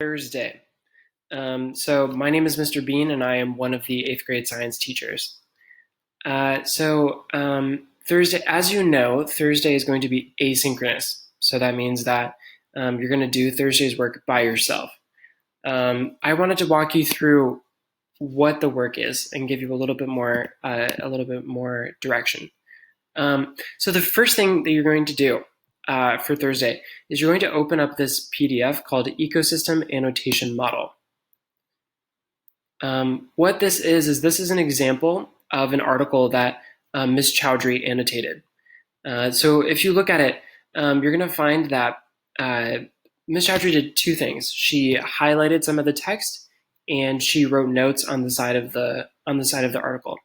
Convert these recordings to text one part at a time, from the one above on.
Thursday. So my name is Mr. Bean, and I am one of the 8th grade science teachers. Thursday, as you know, Thursday is going to be asynchronous. So that means that you're going to do Thursday's work by yourself. I wanted to walk you through what the work is and give you a little bit more direction. So the first thing that you're going to do for Thursday is you're going to open up this PDF called Ecosystem Annotation Model. What this is an example of an article that Ms. Chowdhury annotated. So if you look at it, you're going to find that Ms. Chowdhury did two things. She highlighted some of the text, and she wrote notes on the side of the article.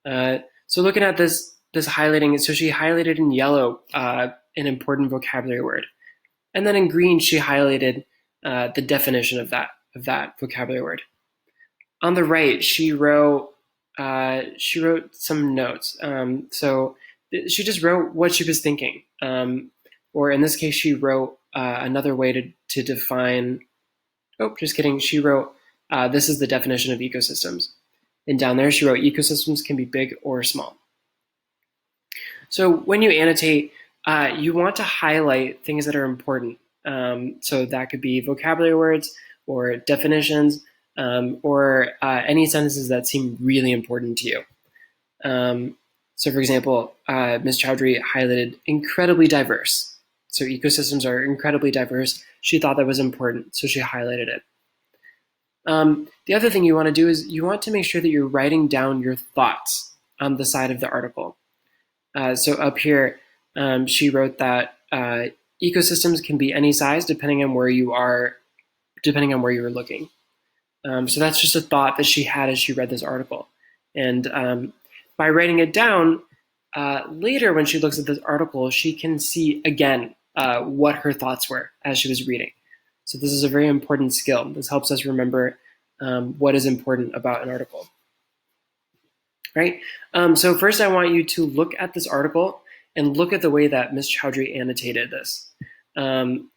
So looking at this highlighting, so she highlighted in yellow an important vocabulary word, and then in green she highlighted the definition of that vocabulary word. On the right, she wrote some notes. So she just wrote what she was thinking, or in this case, she wrote another way to define. Oh, just kidding. She wrote, "This is the definition of ecosystems," and down there she wrote, "Ecosystems can be big or small." So when you annotate, you want to highlight things that are important. So that could be vocabulary words or definitions. Or any sentences that seem really important to you. So for example, Ms. Chowdhury highlighted incredibly diverse. So ecosystems are incredibly diverse. She thought that was important, so she highlighted it. The other thing you want to do is you want to make sure that you're writing down your thoughts on the side of the article. So up here, she wrote that ecosystems can be any size depending on where you are looking. So that's just a thought that she had as she read this article. And by writing it down, later when she looks at this article, she can see again what her thoughts were as she was reading. So this is a very important skill. This helps us remember what is important about an article. Right? So first I want you to look at this article and look at the way that Ms. Chowdhury annotated this.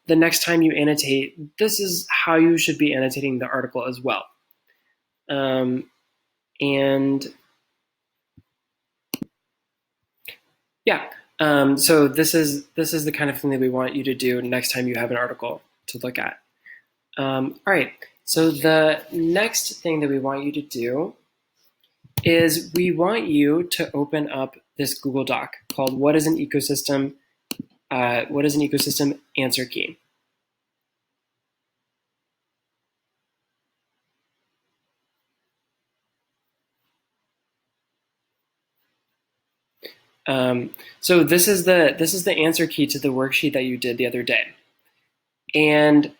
The next time you annotate, this is how you should be annotating the article as well. So this is the kind of thing that we want you to do next time you have an article to look at. All right, so the next thing that we want you to do is we want you to open up this Google Doc called What is an Ecosystem? What is an ecosystem answer key? So this is the answer key to the worksheet that you did the other day. And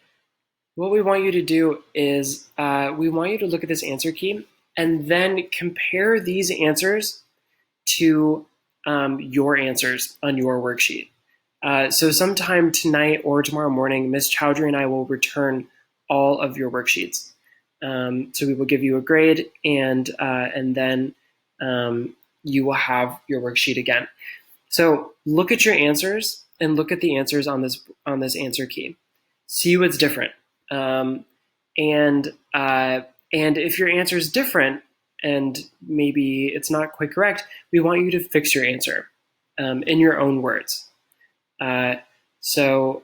what we want you to do is we want you to look at this answer key and then compare these answers to your answers on your worksheet. So sometime tonight or tomorrow morning, Ms. Chowdhury and I will return all of your worksheets. So we will give you a grade, and then you will have your worksheet again. So look at your answers and look at the answers on this answer key. See what's different. And if your answer is different and maybe it's not quite correct, we want you to fix your answer in your own words. So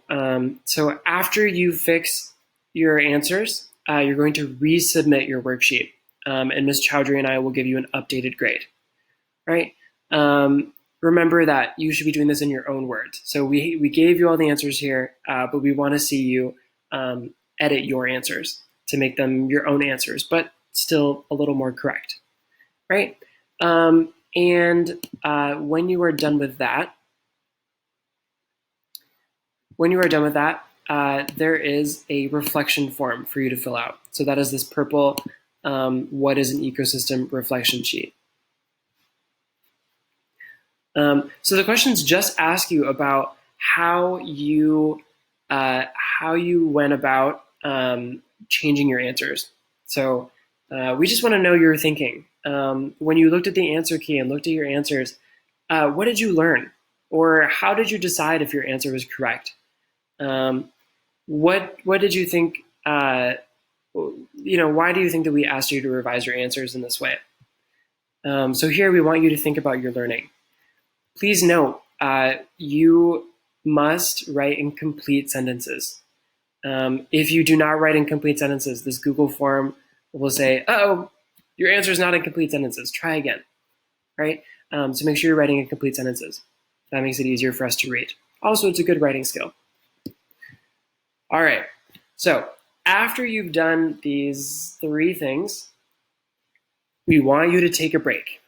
after you fix your answers, you're going to resubmit your worksheet, and Ms. Chowdhury and I will give you an updated grade. Right? Remember that you should be doing this in your own words. So we gave you all the answers here, but we want to see you edit your answers to make them your own answers, but still a little more correct. Right? When you are done with that, there is a reflection form for you to fill out. So that is this purple, what is an ecosystem reflection sheet. So the questions just ask you about how you went about changing your answers. So we just want to know your thinking. When you looked at the answer key and looked at your answers, what did you learn? Or how did you decide if your answer was correct? What did you think why do you think that we asked you to revise your answers in this way? So here we want you to think about your learning. Please note, you must write in complete sentences. If you do not write in complete sentences, this Google form will say, oh, your answer is not in complete sentences. Try again, right? So make sure you're writing in complete sentences. That makes it easier for us to read. Also, it's a good writing skill. All right, so after you've done these 3 things, we want you to take a break.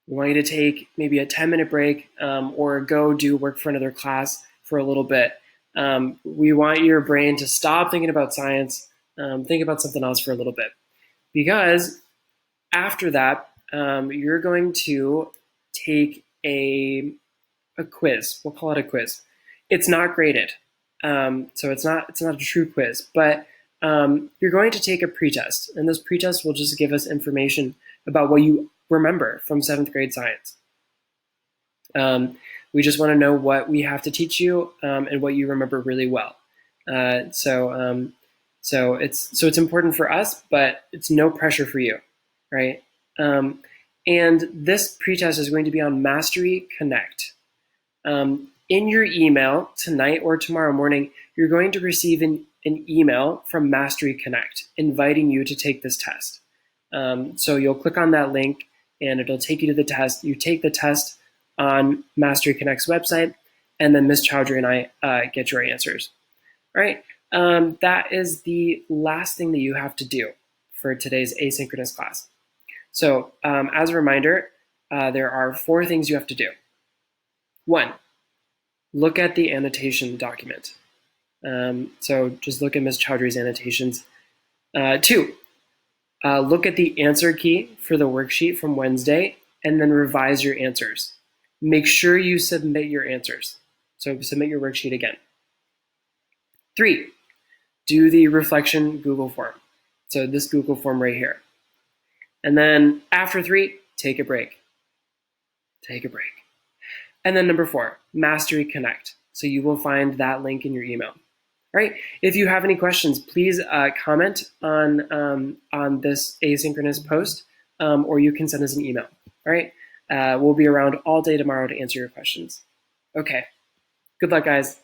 We want you to take maybe a 10-minute break or go do work for another class for a little bit. We want your brain to stop thinking about science, think about something else for a little bit. Because after that, you're going to take a quiz. We'll call it a quiz. It's not graded, so it's not a true quiz, but you're going to take a pretest, and this pretest will just give us information about what you remember from 7th grade science. We just want to know what we have to teach you and what you remember really well. So it's important for us, but it's no pressure for you, right? And this pretest is going to be on Mastery Connect. In your email tonight or tomorrow morning, you're going to receive an email from Mastery Connect inviting you to take this test. So you'll click on that link and it'll take you to the test. You take the test on Mastery Connect's website, and then Ms. Chowdhury and I get your answers. All right, that is the last thing that you have to do for today's asynchronous class. So as a reminder, there are 4 things you have to do. 1, look at the annotation document. So just look at Ms. Chowdhury's annotations. 2, look at the answer key for the worksheet from Wednesday and then revise your answers. Make sure you submit your answers. So submit your worksheet again. 3, do the reflection Google form. So this Google form right here. And then after 3, take a break. Take a break. And then number 4, Mastery Connect. So you will find that link in your email. All right. If you have any questions, please comment on this asynchronous post, or you can send us an email. All right. We'll be around all day tomorrow to answer your questions. Okay. Good luck, guys.